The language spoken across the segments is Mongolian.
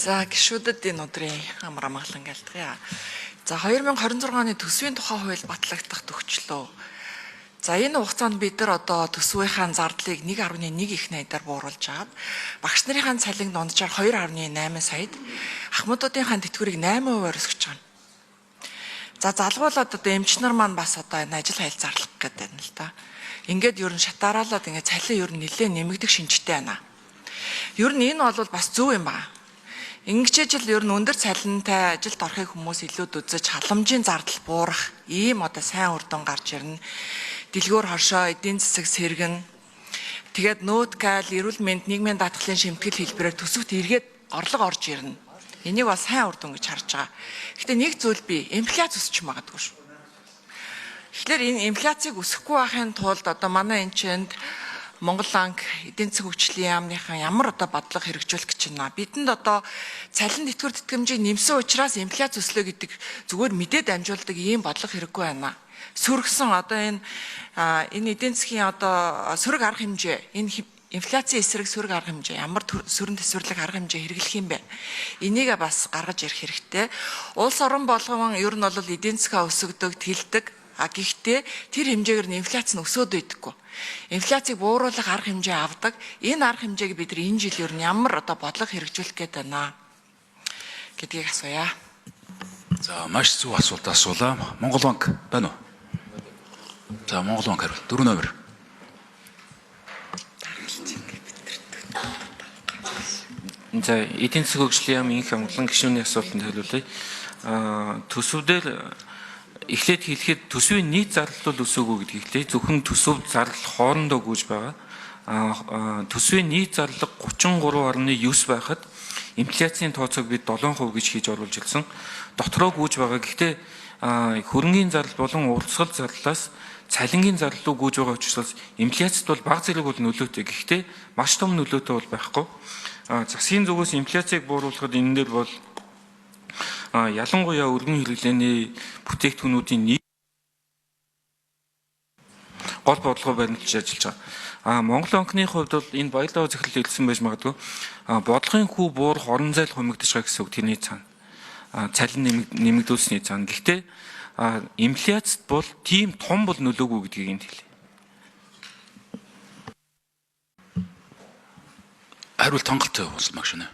За гишүүдэд энэ өдрийн амар амгалан гэлтгийа. За 2026 оны төсвийн тухай хууль батлагдах төгчлөө. За энэ хугацаанд бид нар одоо төсвийнхаа зардлыг 1.1 их найдаар бууруулж агаад багш нарын цалин дунджаар 2.8 саяд ахмадуудынхаа тэтгэврийг 8%-аар өсгөж байгаа. За залгуулаад одоо эмч нар маань бас одоо энэ ажил хайл зарлах гэдэг юм л да. Ингээд ер нь шатаараалаад ингээд цалин ер нь нэлээд нэмэгдэх шинжтэй байна. Ер нь энэ бол бас зөв юм байна. Ингэж л ер нь өндөр цалинтай ажилд орохыг хүмүүс илүүд үзэж халамжийн зардал буурах ийм одоо сайн үр дүн гарч ирнэ. Дэлгүүр хоршоо, эдийн засаг сэргэн. Тэгээд нөөдгал, эрүүл мэнд, нийгмийн даатгалын шимтгэл хэлбэрээр төсөвт эргээд орлого орж ирнэ. Энийг бас сайн үр дүн гэж харж байгаа. Гэхдээ нэг зүйл бий, инфляц өсч магадгүй шүү. Тэгэхээр энэ инфляцийг өсөхгүй байхын тулд одоо манай энэ чинд Монгол банк эдийн засаг хөгжлийн яамныхаа ямар одоо бодлого хэрэгжүүлэх гэж байна. Бидэнд одоо цалин тэтгэвэр тэтгэмжийг нэмсэн учраас инфляц өслөө гэдэг зүгээр мэдээд амжуулдаг ийм бодлого хэрэггүй байна. Сүргсэн одоо энэ эдийн засгийн одоо сөрөг арга хэмжээ, энэ инфляцийн эсрэг сөрөг арга хэмжээ, ямар сөрөн төсвөрлөх арга хэмжээ хэрэглэх юм бэ? Энийг бас гаргаж ирэх хэрэгтэй. Улс орон болгон ер нь бол эдийн засгаа өсгөдөг, тэлдэг. Гэхдээ тэр хэмжээгээр нь инфляц нь өсөөд байдаггүй. Инфляцийг бууруулах арга хэмжээ авдаг. Энэ арга хэмжээг бид энэ жил ер нь ямар одоо бодлого хэрэгжүүлэх гээд байна гэдгийг асууя. За маш зөв асуулт асуулаа. Монгол банк байна уу? За Монгол банк хариулт 4 номер. За эдийн засаг хөгжлийн яамын их хямглан гишүүний асуултанд хариулъя. Төсөвдөр эхлээд хэлэхэд төсвийн нийт зардал бол өсөөгүй гэдгийг хэлээ. Зөвхөн төсөв зардал хоорондоо гүйж байгаа. Төсвийн нийт зардал 33.9 байхад инфляцийн тооцоог бид 7% гэж хийж оруулж ирсэн. Дотроо гүйж байгаа. Гэхдээ хөрөнгийн зардал болон уралсгал зарлалаас цалингийн зардал руу гүйж байгаа учраас инфляцид бол бага зэрэг бол нөлөөтэй. Гэхдээ маш том нөлөөтэй бол байхгүй. Засгийн зүгээс инфляцийг бууруулахад энэ дээр бол ялангуяа өргөн хэрэглээний бүтээгдэхүүнүүдийн гол бодлого баримтж ажиллаж байгаа. Монгол банкны хувьд бол энэ баялаг захирал хэлсэн байж магадгүй. Бодлогын хүү буурах орон зайл хумигдаж байгаа гэсэн үг тэрний цаана. Цалин нэмэгдүүлсний цаана. Гэхдээ инфляцид бол тийм том бол нөлөөгүй гэдгийг энд хэлье. Хариулт хангалттай болсон баг шинэ.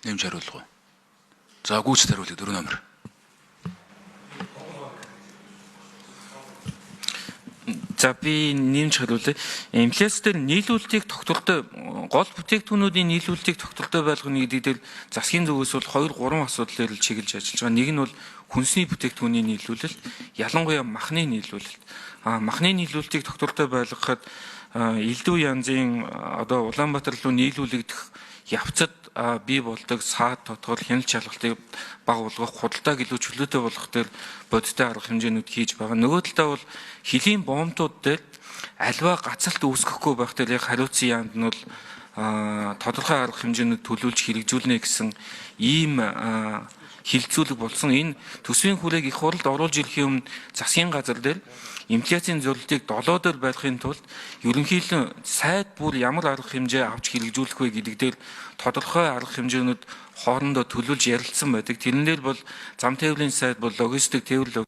Нэмж хариулах уу? За гүйцэд хариулъя 4 номер. За би нэмж хариулъя. Инфляц дээр нийлүүлэлтийг тогтвортой гол бүтээгдэхүүнүүдийн нийлүүлэлтийг тогтвортой байлгахны гэдэг дээр засгийн зүгээс бол 2-3 асуудлаар л чиглэж ажиллаж байгаа. Нэг нь бол хүнсний бүтээгдэхүүний нийлүүлэлт, ялангуяа махны нийлүүлэлт. Махны нийлүүлэлтийг тогтвортой байлгахад элдв янзын одоо Улаанбаатар руу нийлүүлэгдэх явцад бий болдог саад тодгор хяналт шалгалтыг бага болгох, худалдааг илүү чөлөөтэй болгох дээр бодиттой арга хэмжээнүүд хийж байгаа. Нөгөө талдаа бол хөлийн боомтууд дээр альва гацалт үүсгэхгүй байх дээр яг хариуцсан яамд нь бол тодорхой арга хэмжээнүүд төлөвлөж хэрэгжүүлнэ гэсэн ийм хилцүүлэг болсон. Энэ төсвийн хүрээг их хуралд оруулж ирэхийн өмнө засгийн газар дээр инфляцийн зөвлөлтийг 7 дээр байхын тулд ерөнхийдөө сайд бүр ямар арга хэмжээ авч хэрэгжүүлэх вэ гэдэг дээр тодорхой арга хэмжээнүүд хоорондоо төлөвлөж ярилцсан байдаг. Тэрэн дээр бол зам тээврийн сайд бол логистик тээвэр